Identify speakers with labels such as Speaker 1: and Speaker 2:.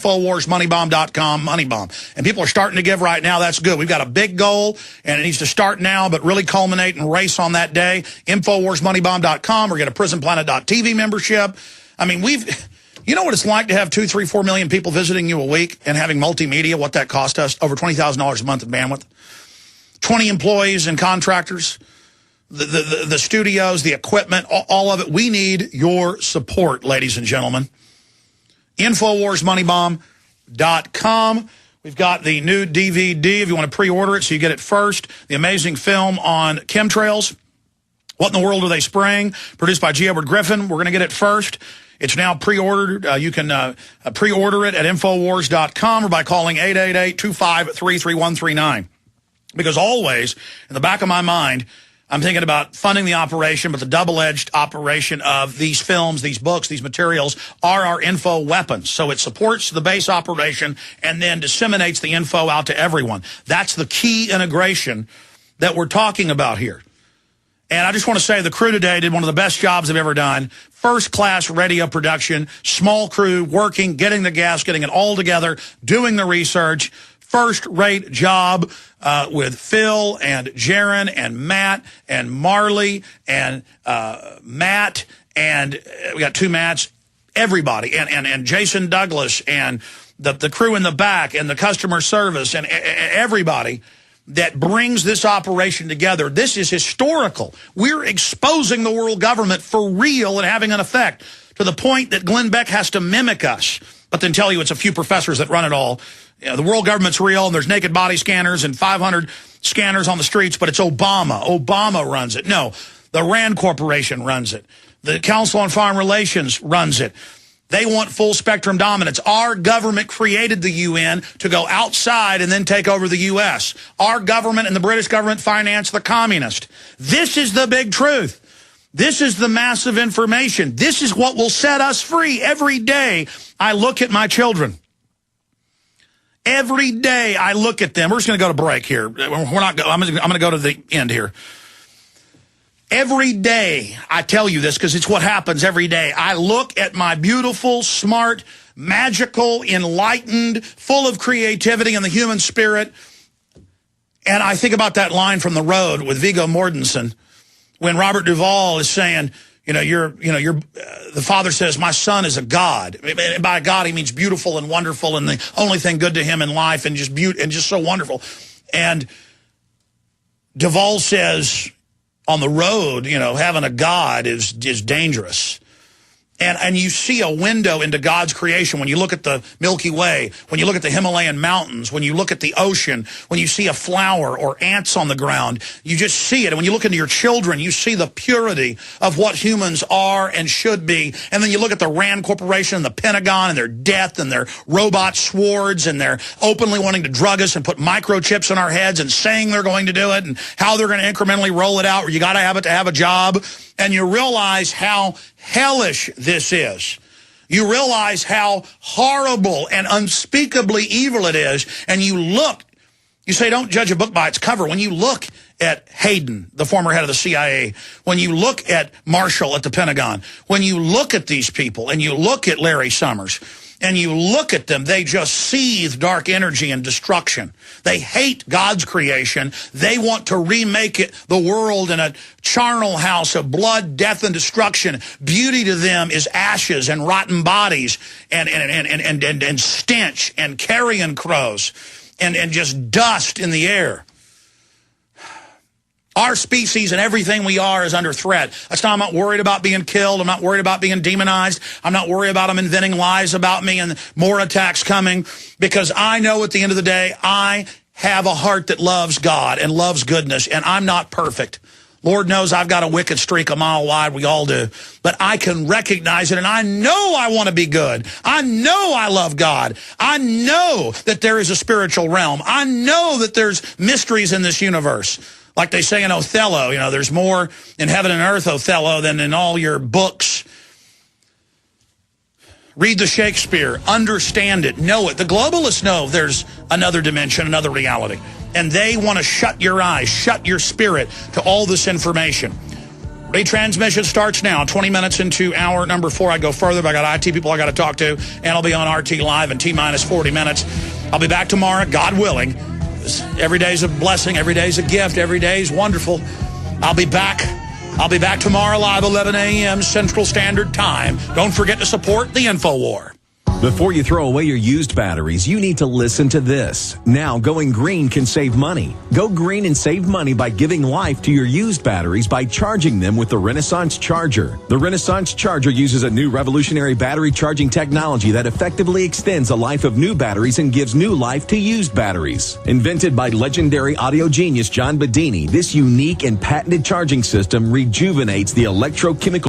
Speaker 1: InfoWarsMoneyBomb.com, Moneybomb. And people are starting to give right now. That's good. We've got a big goal, and it needs to start now, but really culminate and race on that day. InfoWarsMoneyBomb.com, or get a PrisonPlanet.tv membership. I mean, you know what it's like to have 2, 3, 4 million people visiting you a week and having multimedia, what that cost us? Over $20,000 a month in bandwidth. 20 employees and contractors, the studios, the equipment, all of it. We need your support, ladies and gentlemen. InfoWarsMoneyBomb.com. We've got the new DVD if you want to pre-order it so you get it first. The amazing film on chemtrails. What in the world are they spraying? Produced by G. Edward Griffin. We're going to get it first. It's now pre-ordered. You can pre-order it at Infowars.com or by calling 888-253-3139. Because always, in the back of my mind, I'm thinking about funding the operation, but the double-edged operation of these films, these books, these materials are our info weapons. So it supports the base operation and then disseminates the info out to everyone. That's the key integration that we're talking about here. And I just want to say the crew today did one of the best jobs I've ever done. First-class radio production, small crew, working, getting the gas, getting it all together, doing the research. First-rate job with Phil and Jaron and Matt and Marley and Matt, and we got 2 Matts, everybody, and Jason Douglas and the crew in the back and the customer service and everybody that brings this operation together. This is historical. We're exposing the world government for real and having an effect to the point that Glenn Beck has to mimic us, but then tell you it's a few professors that run it all. You know, the world government's real, and there's naked body scanners and 500 scanners on the streets, but it's Obama. Obama runs it. No, the Rand Corporation runs it. The Council on Foreign Relations runs it. They want full spectrum dominance. Our government created the UN to go outside and then take over the U.S. Our government and the British government financed the communist. This is the big truth. This is the massive information. This is what will set us free. Every day I look at my children. Every day I look at them. We're just going to go to break here. I'm going to go to the end here. Every day I tell you this because it's what happens every day. I look at my beautiful, smart, magical, enlightened, full of creativity and the human spirit, and I think about that line from The Road with Viggo Mortensen when Robert Duvall is saying, the father says, my son is a god. And by God, he means beautiful and wonderful and the only thing good to him in life and just so wonderful. And Duvall says, on the road, having a god is dangerous. And you see a window into God's creation when you look at the Milky Way, when you look at the Himalayan mountains, when you look at the ocean, when you see a flower or ants on the ground, you just see it. And when you look into your children, you see the purity of what humans are and should be. And then you look at the Rand Corporation and the Pentagon and their death and their robot swords and their openly wanting to drug us and put microchips in our heads and saying they're going to do it and how they're going to incrementally roll it out where you got to have it to have a job. And you realize how hellish this is. You realize how horrible and unspeakably evil it is. And you say, don't judge a book by its cover. When you look at Hayden, the former head of the CIA, when you look at Marshall at the Pentagon, when you look at these people and you look at Larry Summers, and you look at them, they just seethe dark energy and destruction. They hate God's creation. They want to remake the world in a charnel house of blood, death, and destruction. Beauty to them is ashes and rotten bodies and stench and carrion crows and just dust in the air. Our species and everything we are is under threat. That's why I'm not worried about being killed. I'm not worried about being demonized. I'm not worried about them inventing lies about me and more attacks coming, because I know at the end of the day, I have a heart that loves God and loves goodness, and I'm not perfect. Lord knows I've got a wicked streak a mile wide. We all do. But I can recognize it, and I know I want to be good. I know I love God. I know that there is a spiritual realm. I know that there's mysteries in this universe. Like they say in Othello, there's more in heaven and earth, Othello, than in all your books. Read the Shakespeare, understand it, know it. The globalists know there's another dimension, another reality. And they want to shut your eyes, shut your spirit to all this information. Retransmission starts now. 20 minutes into hour number 4. I go further, but I got IT people I got to talk to, and I'll be on RT Live in T-minus 40 minutes. I'll be back tomorrow, God willing. Every day's a blessing. Every day's a gift. Every day's wonderful. I'll be back tomorrow live 11 a.m. Central Standard Time. Don't forget to support the InfoWar.
Speaker 2: Before you throw away your used batteries, you need to listen to this. Now, going green can save money. Go green and save money by giving life to your used batteries by charging them with the Renaissance Charger. The Renaissance Charger uses a new revolutionary battery charging technology that effectively extends the life of new batteries and gives new life to used batteries. Invented by legendary audio genius John Bedini, this unique and patented charging system rejuvenates the electrochemical